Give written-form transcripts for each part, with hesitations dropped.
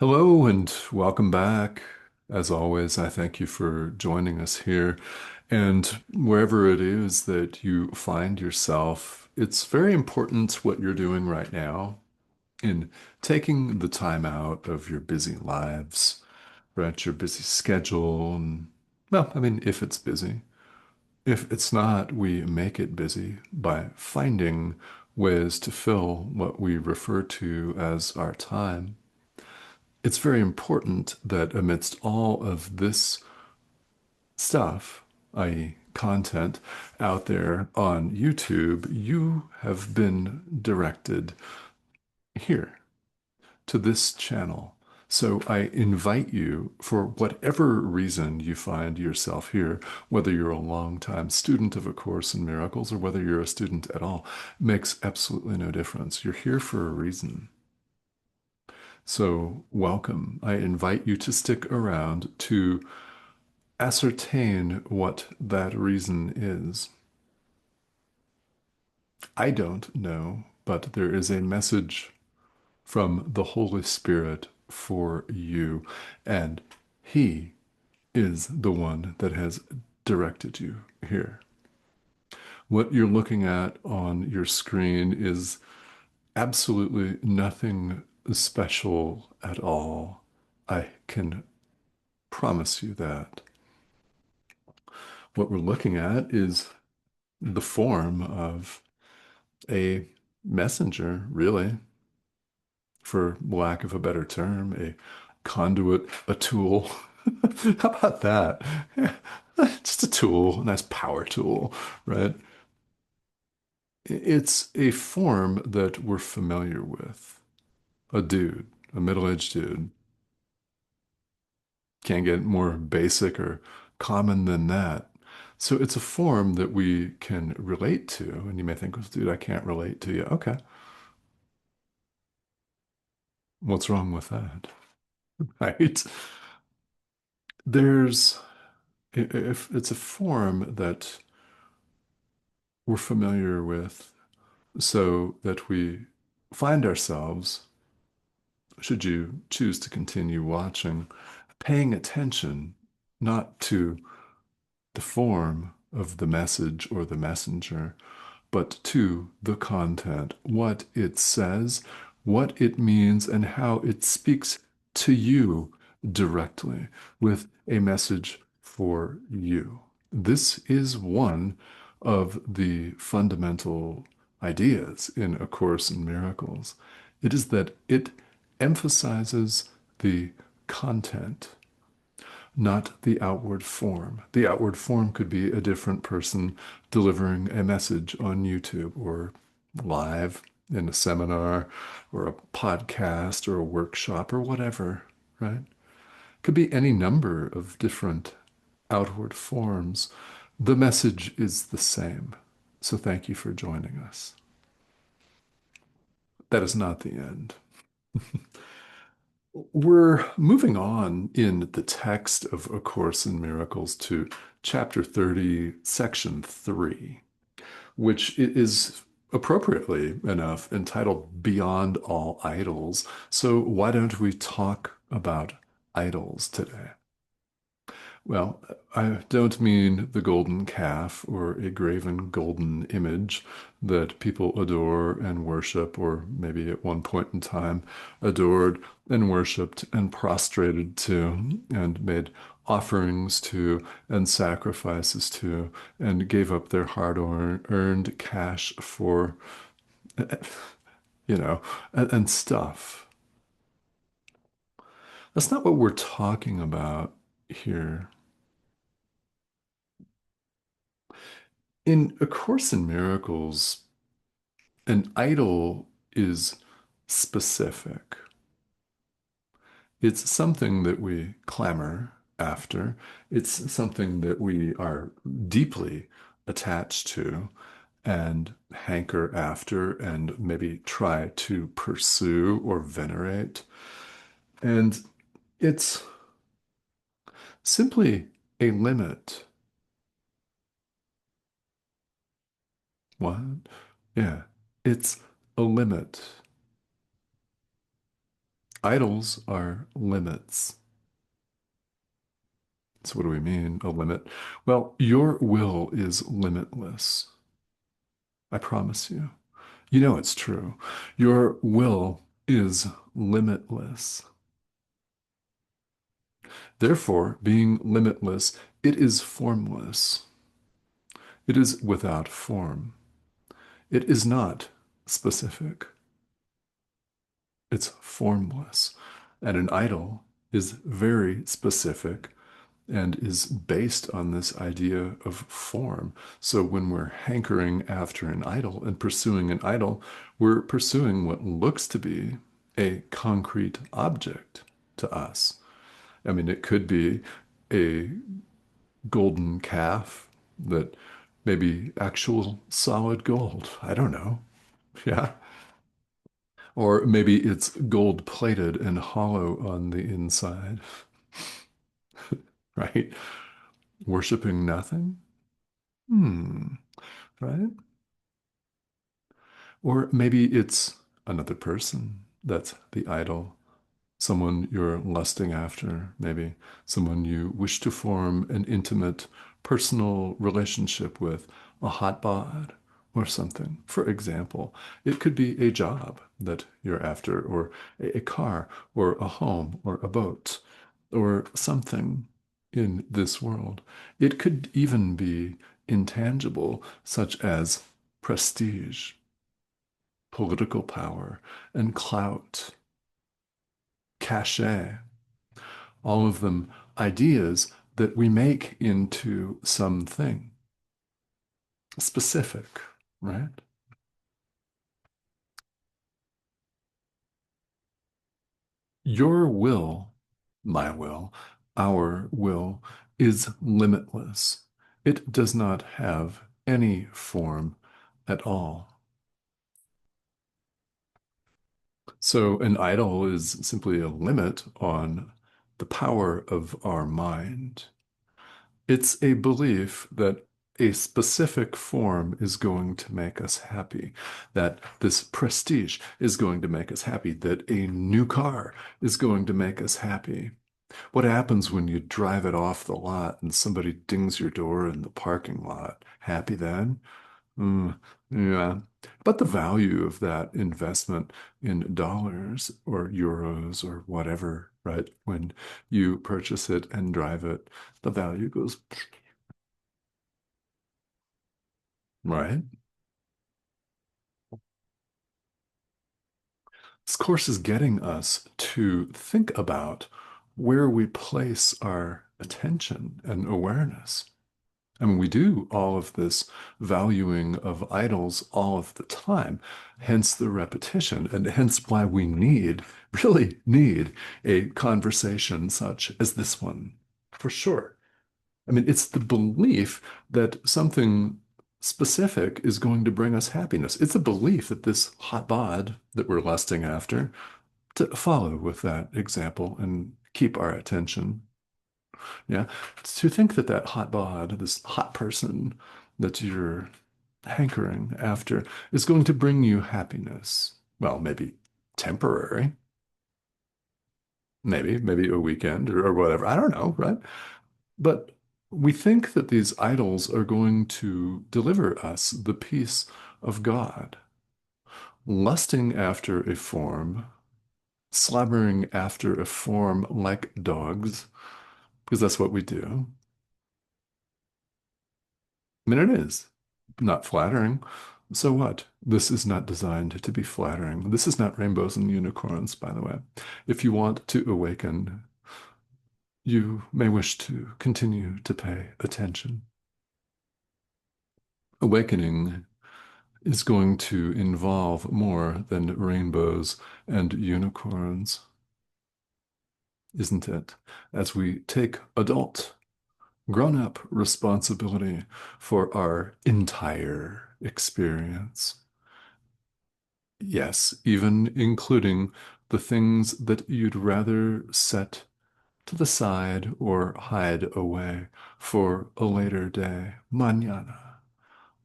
Hello and welcome back. As always, I thank you for joining us here. And wherever it is that you find yourself, it's very important what you're doing right now in taking the time out of your busy lives, right? Your busy schedule. And, well, I mean, if it's busy. If it's not, we make it busy by finding ways to fill what we refer to as our time. It's very important that amidst all of this stuff, i.e., content out there on YouTube, you have been directed here to this channel. So I invite you, for whatever reason you find yourself here, whether you're a long-time student of A Course in Miracles or whether you're a student at all, makes absolutely no difference. You're here for a reason. So, welcome. I invite you to stick around to ascertain what that reason is. I don't know, but there is a message from the Holy Spirit for you, and He is the one that has directed you here. What you're looking at on your screen is absolutely nothing special at all. I can promise you that. What we're looking at is the form of a messenger, really, for lack of a better term, a conduit, a tool. How about that? Yeah, just a tool, a nice power tool, right? It's a form that we're familiar with. A dude, a middle-aged dude. Can't get more basic or common than that. So it's a form that we can relate to. And you may think, well, dude, I can't relate to you. Okay. What's wrong with that? Right? There's, if it's a form that we're familiar with, so that we find ourselves, should you choose to continue watching, paying attention not to the form of the message or the messenger, but to the content, what it says, what it means, and how it speaks to you directly with a message for you. This is one of the fundamental ideas in A Course in Miracles. It is that it emphasizes the content, not the outward form. The outward form could be a different person delivering a message on YouTube or live in a seminar or a podcast or a workshop or whatever, right? Could be any number of different outward forms. The message is the same. So thank you for joining us. That is not the end. We're moving on in the text of A Course in Miracles to chapter 30, section 3, which is appropriately enough entitled Beyond All Idols. So why don't we talk about idols today? Well, I don't mean the golden calf or a graven golden image that people adore and worship, or maybe at one point in time adored and worshiped and prostrated to and made offerings to and sacrifices to and gave up their hard-earned cash for, and stuff. That's not what we're talking about here. In A Course in Miracles, an idol is specific. It's something that we clamor after. It's something that we are deeply attached to and hanker after and maybe try to pursue or venerate. And it's simply a limit. What? Yeah, it's a limit. Idols are limits. So what do we mean, a limit? Well, your will is limitless. I promise you. You know it's true. Your will is limitless. Therefore, being limitless, it is formless. It is without form. It is not specific. It's formless. And an idol is very specific and is based on this idea of form. So when we're hankering after an idol and pursuing an idol, we're pursuing what looks to be a concrete object to us. I mean, it could be a golden calf that maybe actual solid gold. I don't know. Yeah. Or maybe it's gold plated and hollow on the inside, right? Worshipping nothing? Hmm. Right? Or maybe it's another person that's the idol, someone you're lusting after, maybe someone you wish to form an intimate personal relationship with, a hot bod or something. For example, it could be a job that you're after, or a car, or a home, or a boat, or something in this world. It could even be intangible, such as prestige, political power, and clout, cachet, all of them ideas that we make into something specific, right? Your will, my will, our will is limitless. It does not have any form at all. So an idol is simply a limit on the power of our mind. It's a belief that a specific form is going to make us happy, that this prestige is going to make us happy, that a new car is going to make us happy. What happens when you drive it off the lot and somebody dings your door in the parking lot? Happy then? Mm, yeah. But the value of that investment in dollars or euros or whatever, right? When you purchase it and drive it, the value goes, right? This course is getting us to think about where we place our attention and awareness. I mean, we do all of this valuing of idols all of the time, hence the repetition, and hence why we need, really need, a conversation such as this one, for sure. I mean, it's the belief that something specific is going to bring us happiness. It's a belief that this hot bod that we're lusting after, to follow with that example and keep our attention. Yeah. To think that that hot bod, this hot person that you're hankering after, is going to bring you happiness. Well, maybe temporary, maybe a weekend or whatever. I don't know, right? But we think that these idols are going to deliver us the peace of God. Lusting after a form, slobbering after a form like dogs, because that's what we do. I mean, it is not flattering. So what? This is not designed to be flattering. This is not rainbows and unicorns, by the way. If you want to awaken, you may wish to continue to pay attention. Awakening is going to involve more than rainbows and unicorns, isn't it? As we take adult, grown-up responsibility for our entire experience. Yes, even including the things that you'd rather set to the side or hide away for a later day. Mañana,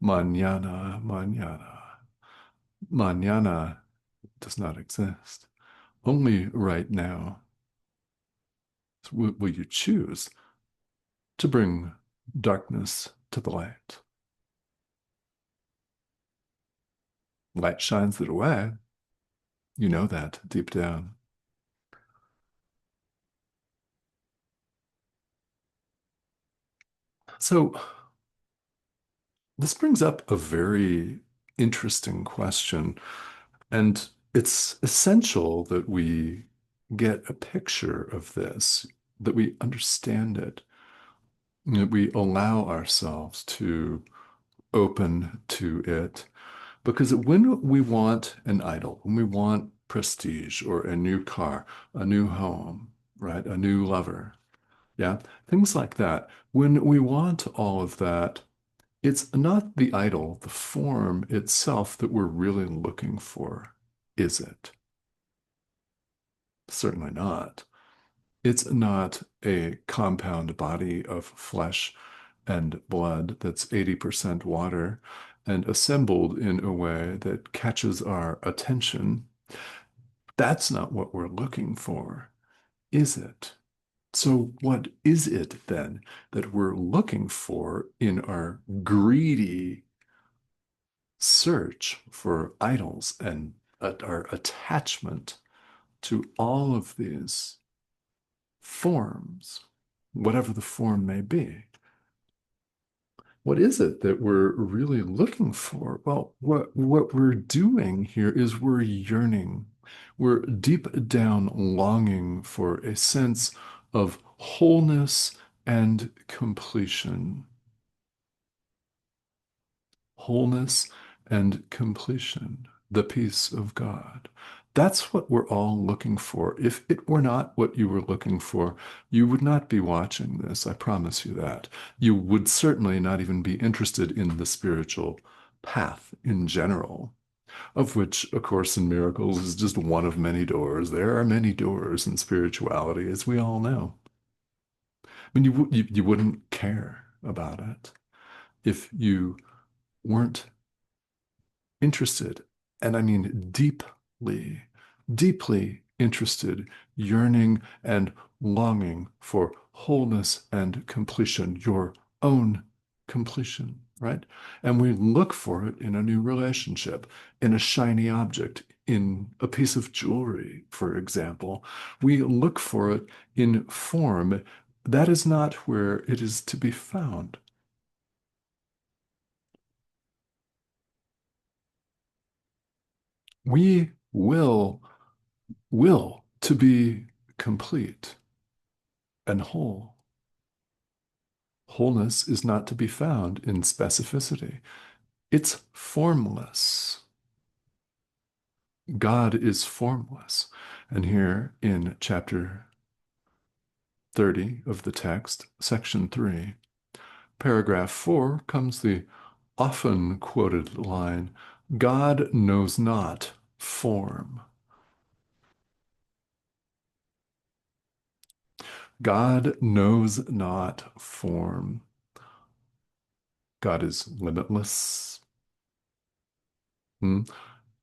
mañana, mañana. Mañana does not exist. Only right now will you choose to bring darkness to the light. Light shines it away. You know that deep down. So, this brings up a very interesting question, and it's essential that we get a picture of this, that we understand it, that we allow ourselves to open to it. Because when we want an idol, when we want prestige or a new car, a new home, right, a new lover, yeah, things like that, when we want all of that, it's not the idol, the form itself that we're really looking for, is it? Certainly not. It's not a compound body of flesh and blood that's 80% water and assembled in a way that catches our attention. That's not what we're looking for, is it? So, what is it then that we're looking for in our greedy search for idols and our attachment to all of these forms, whatever the form may be? What is it that we're really looking for? Well, what we're doing here is we're yearning. We're deep down longing for a sense of wholeness and completion. Wholeness and completion, the peace of God. That's what we're all looking for. If it were not what you were looking for, you would not be watching this. I promise you that. You would certainly not even be interested in the spiritual path in general, of which A Course in Miracles is just one of many doors. There are many doors in spirituality, as we all know. I mean, you wouldn't care about it if you weren't interested, and I mean deeply, deeply interested, yearning and longing for wholeness and completion, your own completion, right? And we look for it in a new relationship, in a shiny object, in a piece of jewelry, for example. We look for it in form. That is not where it is to be found. We will to be complete and whole. Wholeness is not to be found in specificity. It's formless. God is formless. And here in chapter 30 of the text, section 3, paragraph 4, comes the often quoted line, God knows not form. God knows not form. God is limitless,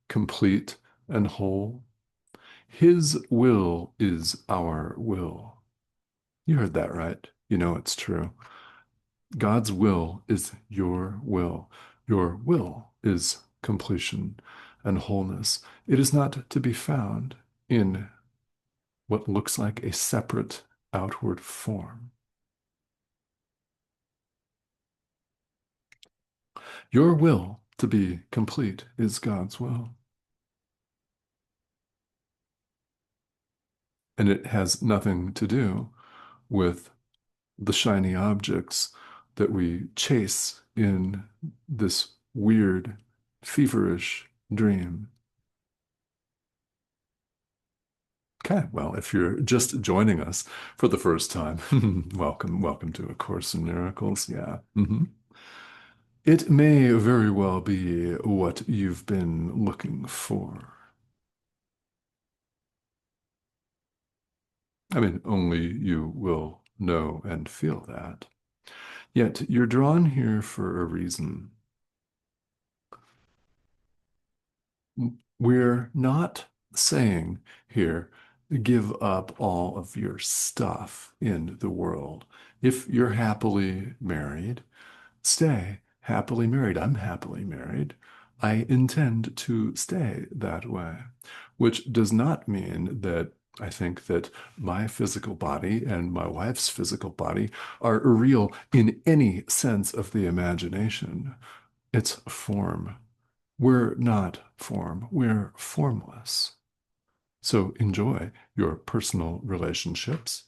complete, and whole. His will is our will. You heard that right. You know it's true. God's will is your will. Your will is completion and wholeness. It is not to be found in what looks like a separate outward form. Your will to be complete is God's will. And it has nothing to do with the shiny objects that we chase in this weird, feverish dream. Okay, well, if you're just joining us for the first time, welcome to A Course in Miracles. Yeah. It may very well be what you've been looking for. I mean, only you will know and feel that. Yet you're drawn here for a reason. We're not saying here, give up all of your stuff in the world. If you're happily married, stay happily married. I'm happily married. I intend to stay that way, which does not mean that I think that my physical body and my wife's physical body are real in any sense of the imagination. It's form. We're not form, we're formless. So enjoy your personal relationships.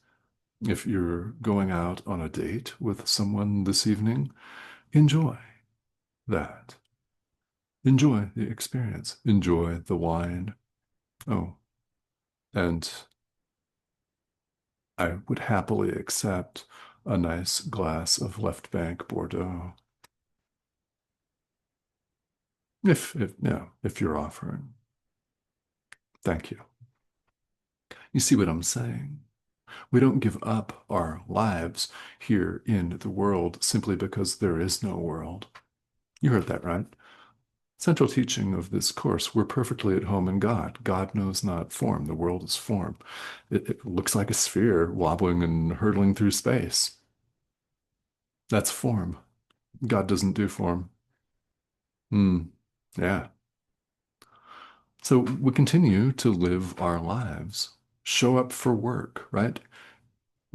If you're going out on a date with someone this evening, enjoy that. Enjoy the experience. Enjoy the wine. Oh, and I would happily accept a nice glass of Left Bank Bordeaux. If you're offering. Thank you. You see what I'm saying? We don't give up our lives here in the world simply because there is no world. You heard that right. Central teaching of this course, we're perfectly at home in God. God knows not form. The world is form. It looks like a sphere wobbling and hurtling through space. That's form. God doesn't do form. Hmm. Yeah. So we continue to live our lives. Show up for work, right?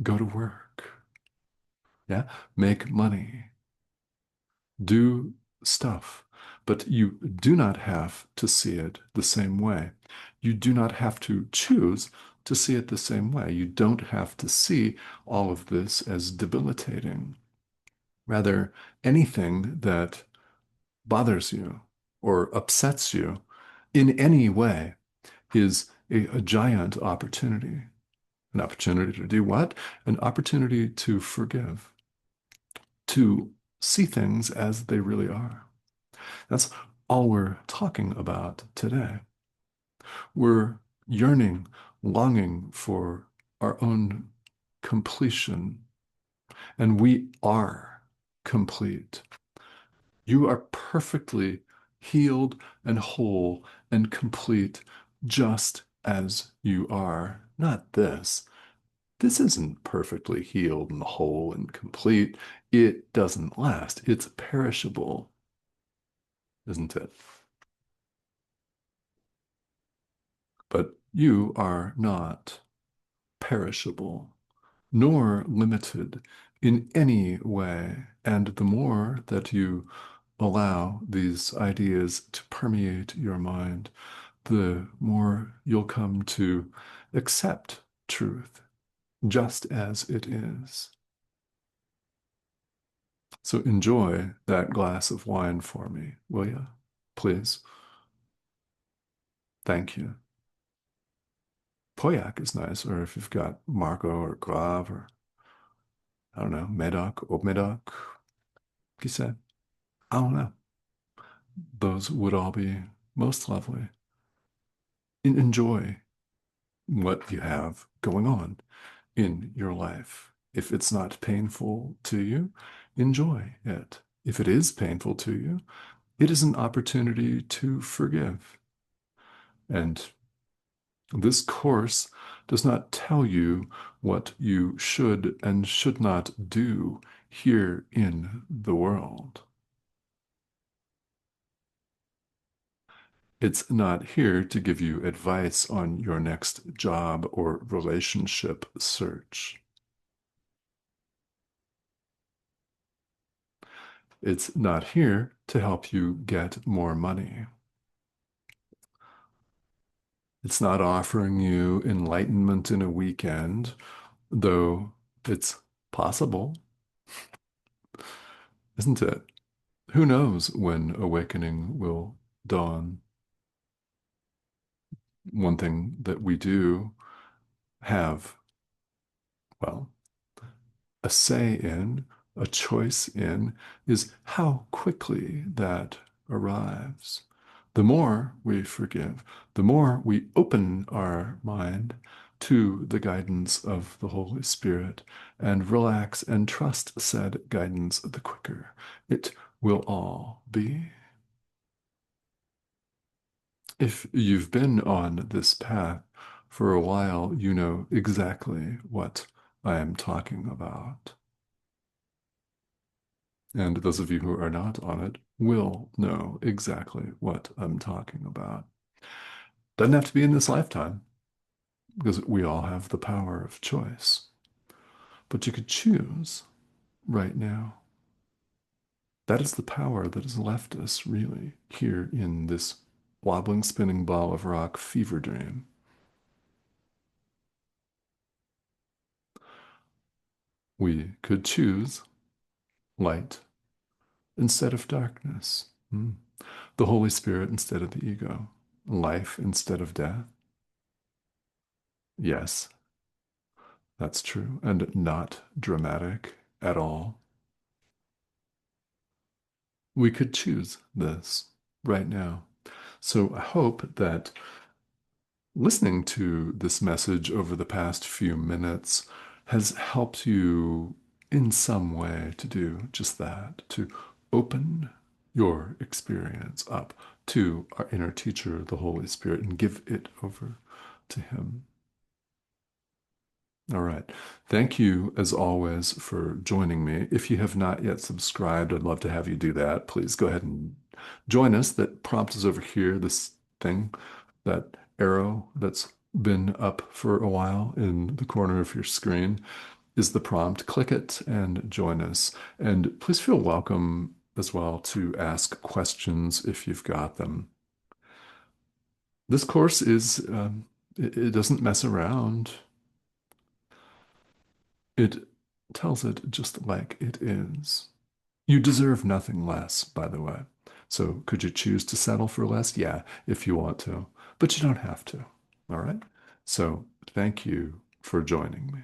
Go to work. Yeah. Make money. Do stuff, but you do not have to see it the same way. You do not have to choose to see it the same way. You don't have to see all of this as debilitating. Rather, anything that bothers you or upsets you in any way is a giant opportunity. An opportunity to do what? An opportunity to forgive, to see things as they really are. That's all we're talking about today. We're yearning, longing for our own completion, and we are complete. You are perfectly healed and whole and complete just as you are. Not this. This isn't perfectly healed and whole and complete. It doesn't last. It's perishable, isn't it? But you are not perishable, nor limited in any way. And the more that you allow these ideas to permeate your mind, the more you'll come to accept truth just as it is. So enjoy that glass of wine for me, will you? Please. Thank you. Pauillac is nice, or if you've got Marco or Grave or I don't know, Medoc or Medoc, he said. I don't know. Those would all be most lovely. Enjoy what you have going on in your life. If it's not painful to you, enjoy it. If it is painful to you, it is an opportunity to forgive. And this course does not tell you what you should and should not do here in the world. It's not here to give you advice on your next job or relationship search. It's not here to help you get more money. It's not offering you enlightenment in a weekend, though it's possible, isn't it? Who knows when awakening will dawn? One thing that we do have, well, a say in, a choice in, is how quickly that arrives. The more we forgive, the more we open our mind to the guidance of the Holy Spirit and relax and trust said guidance, the quicker it will all be. If you've been on this path for a while, you know exactly what I am talking about. And those of you who are not on it will know exactly what I'm talking about. Doesn't have to be in this lifetime, because we all have the power of choice. But you could choose right now. That is the power that has left us, really, here in this wobbling, spinning ball of rock fever dream. We could choose light instead of darkness, the Holy Spirit instead of the ego, life instead of death. Yes, that's true, and not dramatic at all. We could choose this right now. So I hope that listening to this message over the past few minutes has helped you in some way to do just that, to open your experience up to our inner teacher, the Holy Spirit, and give it over to Him. All right. Thank you, as always, for joining me. If you have not yet subscribed, I'd love to have you do that. Please go ahead and join us. That prompt is over here, this thing, that arrow that's been up for a while in the corner of your screen is the prompt. Click it and join us. And please feel welcome as well to ask questions if you've got them. This course is, it doesn't mess around. It tells it just like it is. You deserve nothing less, by the way. So could you choose to settle for less? Yeah, if you want to, but you don't have to. All right. So thank you for joining me.